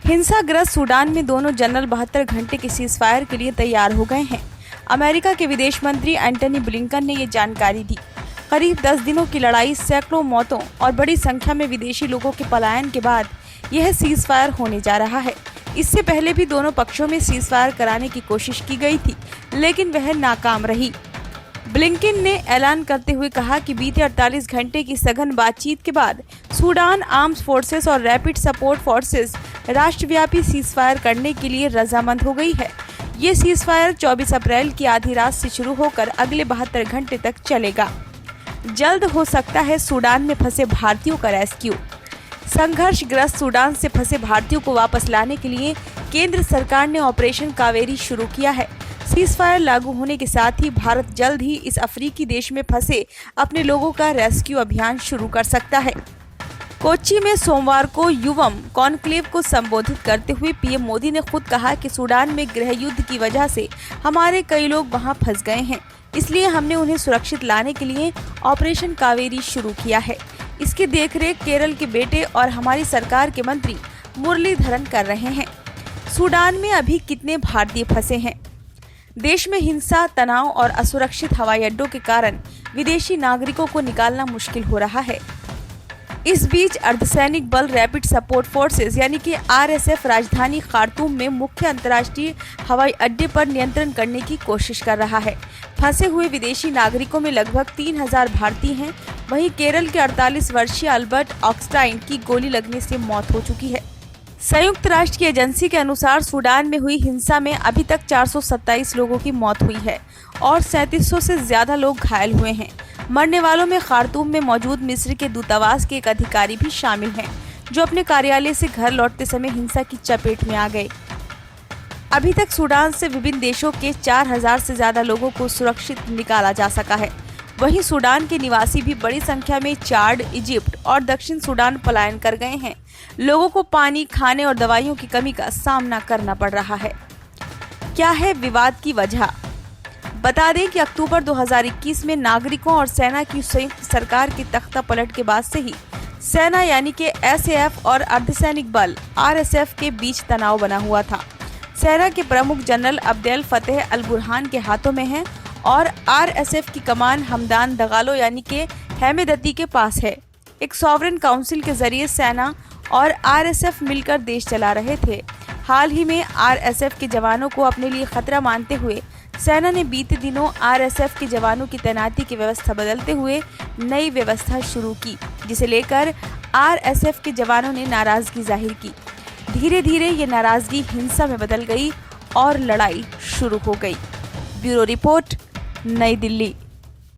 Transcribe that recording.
हिंसाग्रस्त Sudan में दोनों general 72 घंटे के सीज़फायर के लिए तैयार हो गए हैं। अमेरिका के विदेश मंत्री एंटनी ब्लिंकन ने ये जानकारी दी। करीब 10 दिनों की लड़ाई, सैकड़ों मौतों और बड़ी संख्या में विदेशी लोगों के पलायन के बाद यह सीज़फायर होने जा रहा है। इससे पहले भी दोनों पक्षों में सीज़फायर कराने की कोशिश की गई थी, लेकिन वह नाकाम रही। ब्लिंकन ने ऐलान करते हुए कहा कि बीते 48 घंटे की सघन बातचीत के बाद सूडान आर्म्ड फोर्सेस और रैपिड सपोर्ट फोर्सेस राष्ट्रव्यापी सीज़फायर करने के लिए रजामंद हो गई है। ये सीज़फायर 24 अप्रैल की आधी रात से शुरू होकर अगले 72 घंटे तक चलेगा। जल्द हो सकता है सूडान में फंसे भारतीयों का रेस्क्यू। संघर्षग्रस्त सूडान से फंसे भारतीयों को वापस लाने के लिए केंद्र सरकार ने ऑपरेशन कावेरी शुरू किया है। सीज़फायर लागू होने के साथ ही भारत जल्द ही इस अफ्रीकी देश में फंसे अपने लोगों का रेस्क्यू अभियान शुरू कर सकता है। कोच्चि में सोमवार को युवम कॉन्क्लेव को संबोधित करते हुए पीएम मोदी ने खुद कहा कि सूडान में गृह युद्ध की वजह से हमारे कई लोग वहां फंस गए हैं, इसलिए हमने उन्हें सुरक्षित लाने के लिए ऑपरेशन कावेरी शुरू किया है। इसकी देखरेख केरल के बेटे और हमारी सरकार के मंत्री मुरलीधरन कर रहे हैं। सूडान में अभी कितने भारतीय फंसे हैं? देश में हिंसा, तनाव और असुरक्षित हवाई अड्डों के कारण विदेशी नागरिकों को निकालना मुश्किल हो रहा है। इस बीच अर्धसैनिक बल रैपिड सपोर्ट फोर्सेस यानी कि आरएसएफ राजधानी खार्तूम में मुख्य अंतर्राष्ट्रीय हवाई अड्डे पर नियंत्रण करने की कोशिश कर रहा है। फंसे हुए विदेशी नागरिकों में लगभग 3000 भारतीय हैं। वहीं केरल के 48 वर्षीय अल्बर्ट ऑक्सटाइन की गोली लगने से मौत हो चुकी है। संयुक्त राष्ट्र की एजेंसी के अनुसार सूडान में हुई हिंसा में अभी तक 427 लोगों की मौत हुई है और 3700 से ज्यादा लोग घायल हुए हैं। मरने वालों में खार्तूम में मौजूद मिस्र के दूतावास के एक अधिकारी भी शामिल हैं, जो अपने कार्यालय से घर लौटते समय हिंसा की चपेट में आ गए। अभी तक सूडान से विभिन्न देशों के 4000 से ज्यादा लोगों को सुरक्षित निकाला जा सका है। वहीं सूडान के निवासी भी बड़ी संख्या में चाड, इजिप्ट और दक्षिण सूडान पलायन कर गए हैं। लोगों को पानी, खाने और दवाइयों की कमी का सामना करना पड़ रहा है। क्या है विवाद की वजह? बता दें कि अक्टूबर 2021 में नागरिकों और सेना की संयुक्त सरकार की तख्ता पलट के बाद से ही सेना यानी कि एसएएफ और अर्धसैनिक बल आरएसएफ के बीच तनाव बना हुआ था। सेना के प्रमुख जनरल अब्देल फतेह अल बुरहान के हाथों में है और आरएसएफ की कमान हमदान दगालो यानी कि हेमेदती के पास है। एक सॉवरेन काउंसिल के जरिए सेना और आरएसएफ मिलकर देश चला रहे थे। हाल ही में आरएसएफ के जवानों को अपने लिए खतरा मानते हुए सेना ने बीते दिनों आरएसएफ के जवानों की तैनाती की व्यवस्था बदलते हुए नई व्यवस्था शुरू की, जिसे लेकर आरएसएफ के जवानों ने नाराजगी जाहिर की। धीरे धीरे ये नाराजगी हिंसा में बदल गई और लड़ाई शुरू हो गई। ब्यूरो रिपोर्ट, नई दिल्ली।